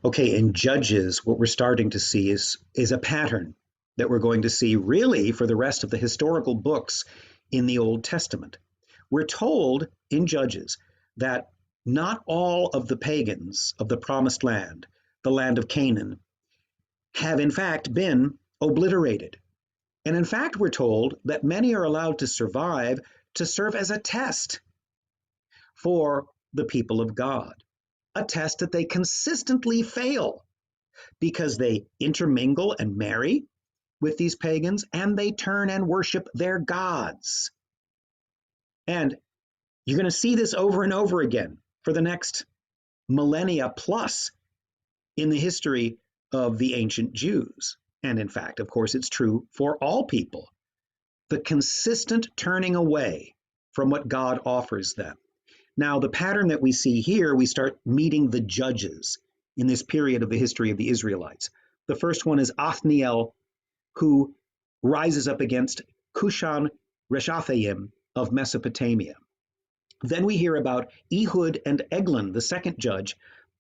Okay, in Judges, what we're starting to see is a pattern that we're going to see really for the rest of the historical books in the Old Testament. We're told in Judges that not all of the pagans of the promised land, the land of Canaan, have in fact been obliterated. And in fact, we're told that many are allowed to survive to serve as a test for the people of God, a test that they consistently fail because they intermingle and marry with these pagans and they turn and worship their gods. And you're going to see this over and over again for the next millennia plus in the history of the ancient Jews. And in fact, of course, it's true for all people. The consistent turning away from what God offers them. Now, the pattern that we see here, we start meeting the judges in this period of the history of the Israelites. The first one is Othniel, who rises up against Cushan Rishathaim of Mesopotamia. Then we hear about Ehud and Eglon, the second judge,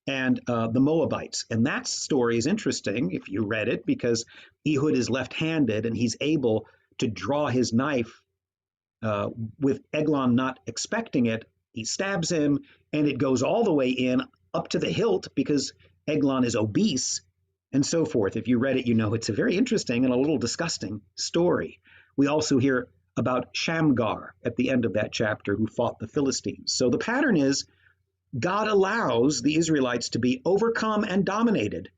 and the Moabites. And that story is interesting if you read it, because Ehud is left-handed and he's able to draw his knife with Eglon not expecting it. He stabs him and it goes all the way in up to the hilt because Eglon is obese and so forth. If you read it, you know it's a very interesting and a little disgusting story. We also hear about Shamgar at the end of that chapter, who fought the Philistines. So the pattern is God allows the Israelites to be overcome and dominated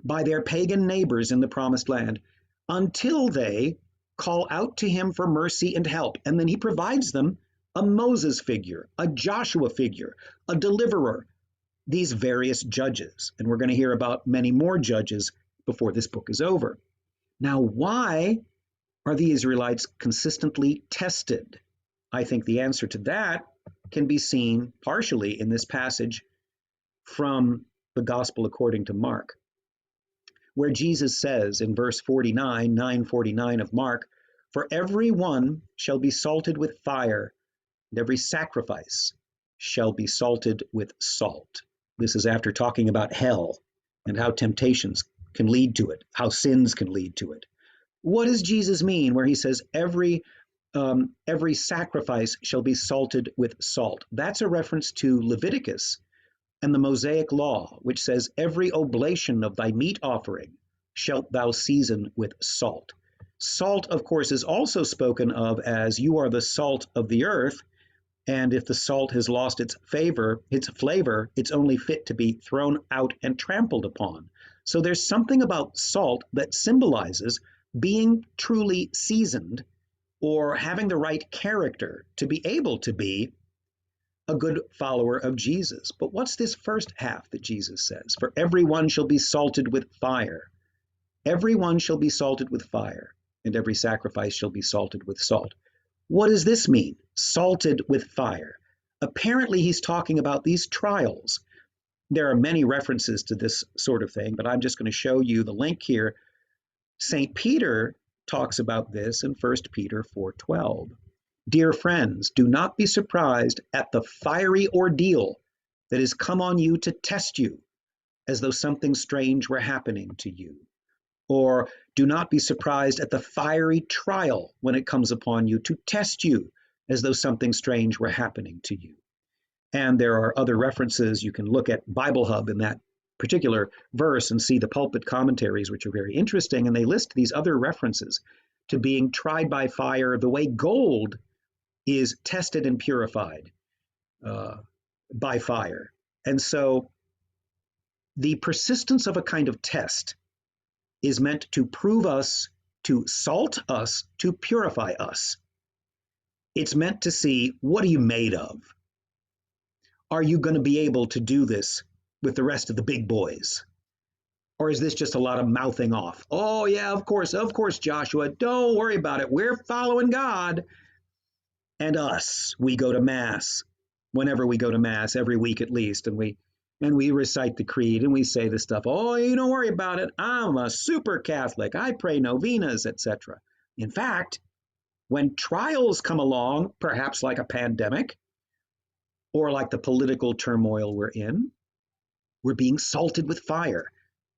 by their pagan neighbors in the promised land until they call out to him for mercy and help. And then he provides them a Moses figure, a Joshua figure, a deliverer, these various judges. And we're going to hear about many more judges before this book is over. Now, why are the Israelites consistently tested? I think the answer to that can be seen partially in this passage from the Gospel according to Mark, where Jesus says in verse 49, 949 of Mark, "For every one shall be salted with fire, and every sacrifice shall be salted with salt." This is after talking about hell and how temptations can lead to it, how sins can lead to it. What does Jesus mean where he says every sacrifice shall be salted with salt? That's a reference to Leviticus and the Mosaic law, which says, "Every oblation of thy meat offering shalt thou season with salt." Salt, of course, is also spoken of as you are the salt of the earth, and if the salt has lost its flavor, it's only fit to be thrown out and trampled upon. So there's something about salt that symbolizes being truly seasoned or having the right character to be able to be a good follower of Jesus. But what's this first half that Jesus says? "For everyone shall be salted with fire. Everyone shall be salted with fire, and every sacrifice shall be salted with salt." What does this mean? Salted with fire. Apparently, he's talking about these trials. There are many references to this sort of thing, but I'm just going to show you the link here. St. Peter talks about this in 1 Peter 4:12. "Dear friends, do not be surprised at the fiery ordeal that has come on you to test you, as though something strange were happening to you." Or, "Do not be surprised at the fiery trial when it comes upon you to test you, as though something strange were happening to you." And there are other references. You can look at Bible Hub in that particular verse and see the pulpit commentaries, which are very interesting. And they list these other references to being tried by fire the way gold is tested and purified by fire. And so the persistence of a kind of test is meant to prove us, to salt us, to purify us. It's meant to see, what are you made of? Are you going to be able to do this with the rest of the big boys? Or is this just a lot of mouthing off? "Oh, yeah, of course, Joshua, don't worry about it. We're following God." And us, we go to Mass whenever we go to Mass, every week at least, and we recite the creed and we say this stuff. "Oh, you don't worry about it. I'm a super Catholic. I pray novenas, etc." In fact, when trials come along, perhaps like a pandemic or like the political turmoil we're in, We're being salted with fire.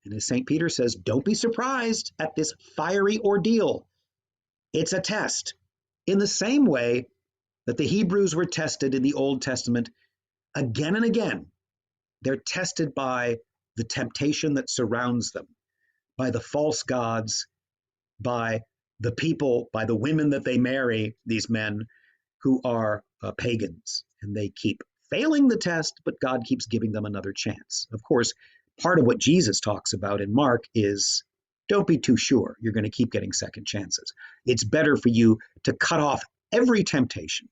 And as St. Peter says, don't be surprised at this fiery ordeal. It's a test. In the same way that the Hebrews were tested in the Old Testament again and again, they're tested by the temptation that surrounds them, by the false gods, by the people, by the women that they marry, these men who are pagans. And they keep failing the test, but God keeps giving them another chance. Of course, part of what Jesus talks about in Mark is don't be too sure you're going to keep getting second chances. It's better for you to cut off every temptation,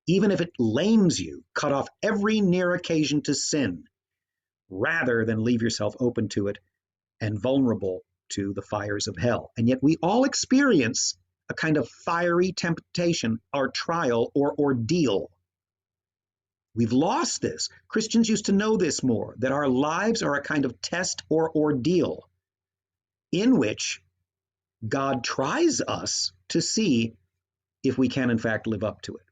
even if it lames you, cut off every near occasion to sin, rather than leave yourself open to it and vulnerable to the fires of hell. And yet we all experience a kind of fiery temptation, our trial or ordeal. We've lost this. Christians used to know this more, that our lives are a kind of test or ordeal in which God tries us to see if we can in fact live up to it.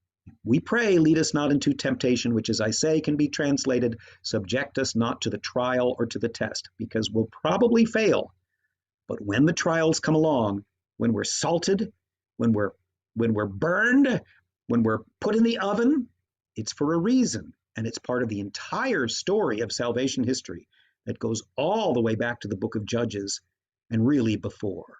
We pray, lead us not into temptation, which, as I say, can be translated, subject us not to the trial or to the test, because we'll probably fail. But when the trials come along, when we're salted, when we're burned, when we're put in the oven, it's for a reason. And it's part of the entire story of salvation history that goes all the way back to the book of Judges and really before.